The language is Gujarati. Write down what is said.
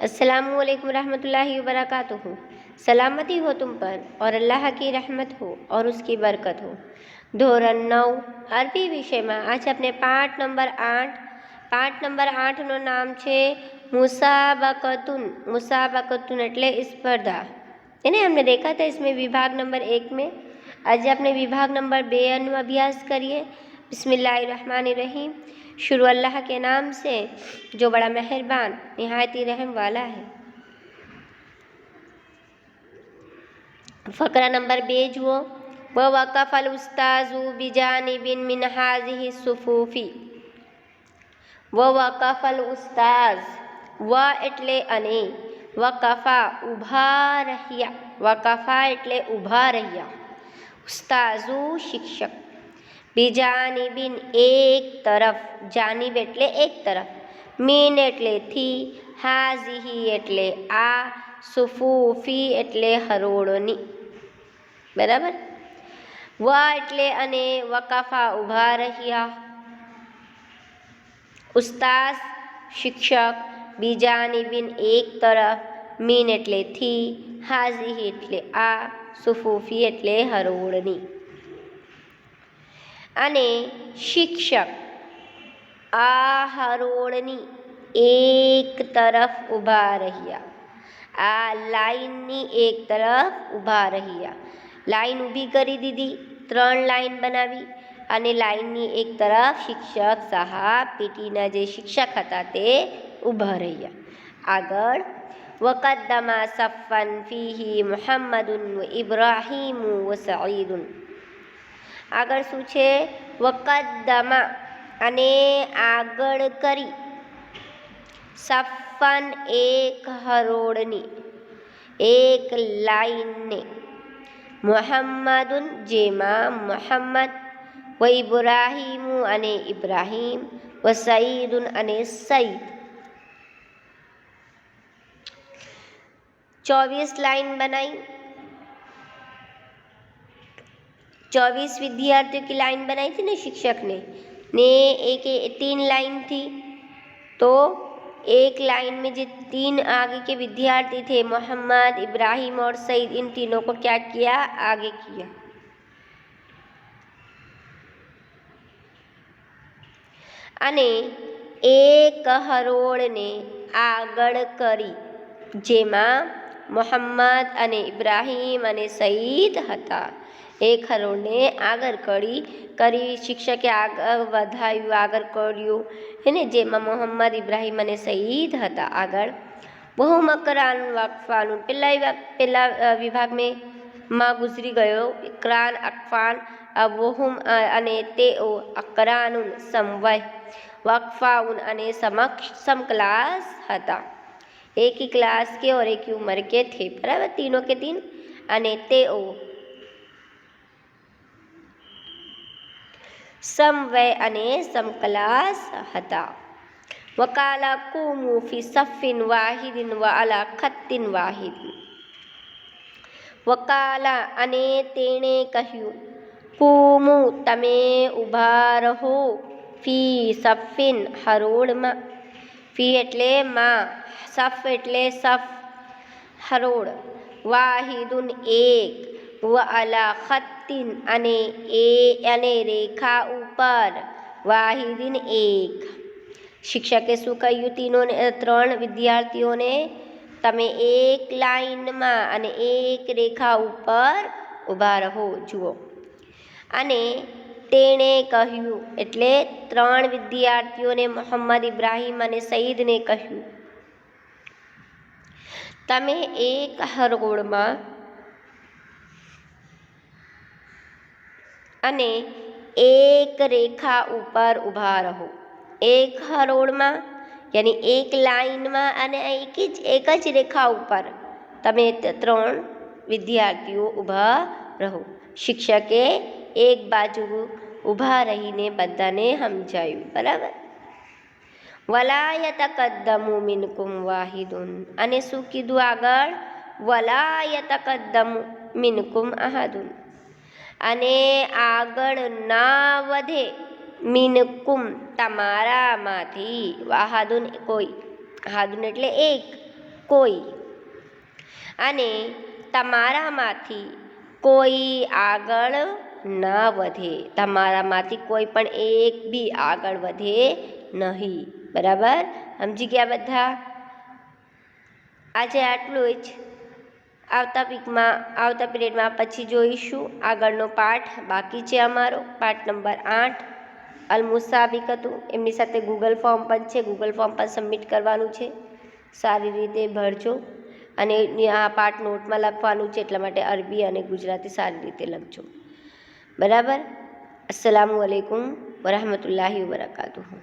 अस्सलामुअलैकुम रहमतुल्लाहि व बरकातुहू। सलामती हो तुम पर और अल्लाह की रहमत हो और उसकी बरकत हो। ધોરણ 9 અરબી વિષયમાં આજે આપણે પાઠ નંબર 8નું નામ છે मुसाबकतुन। मुसाबकतुन એટલે स्पर्धा। है ना, हमने देखा था इसमें विभाग नंबर 1 में। आज अपने विभाग नंबर 2 अभ्यास करिए। बिस्मिल्लाहिर्रहमानिर्रहीम। शुरू अल्लाह के नाम से जो बड़ा मेहरबान निहायती रहम वाला है। फकरा नंबर 2 जुओ। व वक़फ़ल उस्ताज़ु बिजानिबिन मिन हाज़िहि सुफ़ूफ़ी। व वक़फ़ल उस्ताज़, व એટલે અને, વકફા ઊભા રહ્યા, વકફા એટલે ઊભા રહ્યા, ઉસ્તાઝુ શિક્ષક, બીજાનિબિન એક તરફ, જાનિબ એટલે એક તરફ, મીન એટલે થી, હાઝિહી એટલે આ, સુફૂફી એટલે હરોળની। બરાબર। વ એટલે અને, વકફા ઊભા રહ્યા, ઉસ્તાઝ શિક્ષક, બીજાનિબિન એક તરફ, મીન એટલે થી, હાઝિહી એટલે આ, સુફૂફી એટલે હરોળની। અને શિક્ષક આ હરોળની એક તરફ ઊભા રહ્યા, આ લાઈનની એક તરફ ઊભા રહ્યા। લાઈન ઊભી કરી દીધી, 3 લાઈન બનાવી અને લાઈનની એક તરફ શિક્ષક સાહેબ પીટીના જે શિક્ષક હતા તે ઊભા રહ્યા। આગળ વકદ્દમા સફ્ફન ફીહી મુહમ્મદુન વ ઇબ્રાહીમુ વ સઈદુન। આગળ શું છે? વકદ્દમા અને આગળ કરી, સફ્ફન એક હરોળની, એક લાઈનને, મુહમ્મદુન જેમાં મુહમ્મદ, વ ઇબ્રાહીમુ અને ઇબ્રાહીમ, વ સઈદુન અને સઈદ। 24 लाइन बनाई, 24 विद्यार्थियों की लाइन बनाई थी ना शिक्षक ने एक 3 लाइन थी, तो एक लाइन में जो 3 आगे के विद्यार्थी थे मोहम्मद, इब्राहिम और सईद, इन तीनों को क्या किया? आगे किया। અને એક હરોળને આગળ કરી, જેમાં મોહમ્મદ અને ઇબ્રાહીમ અને સઈદ હતા। એક હરોળને આગળ કરી શિક્ષકે આગળ વધાવ્યું, આગળ કર્યું, એને જેમાં મોહમ્મદ, ઇબ્રાહીમ અને સઈદ હતા। આગળ વહુમ અકરાન વકફાન, પહેલા વિભાગ માં ગુજરી ગયો ઇકરાન અકફાન, વહુમ અને તેઓ, અકરાનુન સમવય, वक्फाउन અને समक्लास હતા। एक ही क्लास के और एक ही उम्र के थे। बराबर, तीनों के 3 અને તેઓ સમવય અને સમક્લાસ હતા। વકાલા કુમુ ફી સફિન વાહિદિન વ અલા ખત્તિન વાહિદિન। વકાલા અને તેણે કહ્યું, કુમુ તમે ઊભા રહો, ફી સફિન હરોળમાં, ફી એટલે માં, સફ એટલે સફ હરોળ, વાહિદુન એક, વ અલા ખત્તિન અને રેખા ઉપર, વાહિદિન એક। શિક્ષકે શું કહ્યું? 3 વિદ્યાર્થીઓને, તમે એક લાઈનમાં અને એક રેખા ઉપર ઊભા રહો। જુઓ, અને તેણે કહ્યું એટલે 3 વિદ્યાર્થીઓને મોહમ્મદ, ઇબ્રાહીમ અને સઈદને કહ્યું, તમે એક હરોળમાં અને એક રેખા ઉપર ઊભા રહો। એક હરોળમાં યાની એક લાઈનમાં અને એક જ રેખા ઉપર તમે 3 વિદ્યાર્થીઓ ઊભા રહો। શિક્ષકે એક બાજુ ઊભા રહીને બધાને સમજાયું। બરાબર। વલા યતકદ્દમુ મિનકુમ વાહિદુન, અને શું કીધું આગળ? વલા યતકદ્દમુ મિનકુમ અહદુન, અને આગળ ના વધે, મિનકુમ તમારામાંથી, વાહદુન કોઈ, અહદુન એટલે એક, કોઈ, અને તમારામાંથી કોઈ આગળ ન વધે. તમારામાંથી કોઈ પણ એક બી આગળ વધે નહીં. બરાબર, સમજી ગયા બધા? આજે આટલું જ. આવતા પીરિયડમાં પછી જોઈશું આગળનો પાઠ. બાકી છે અમારો પાઠ નંબર 8 અલ-મુસાબિક હતું. એમની સાથે ગૂગલ ફોર્મ પણ છે, ગૂગલ ફોર્મ પણ સબમિટ કરવાનું છે. સારી રીતે ભરજો, અને આ પાઠ નોટમાં લખવાનું છે, એટલા માટે અરબી અને ગુજરાતી સારી રીતે લખજો. બરાબર. અસ્સલામુ અલૈકુમ વરહમતુલ્લાહિ વબરકાતુહુ.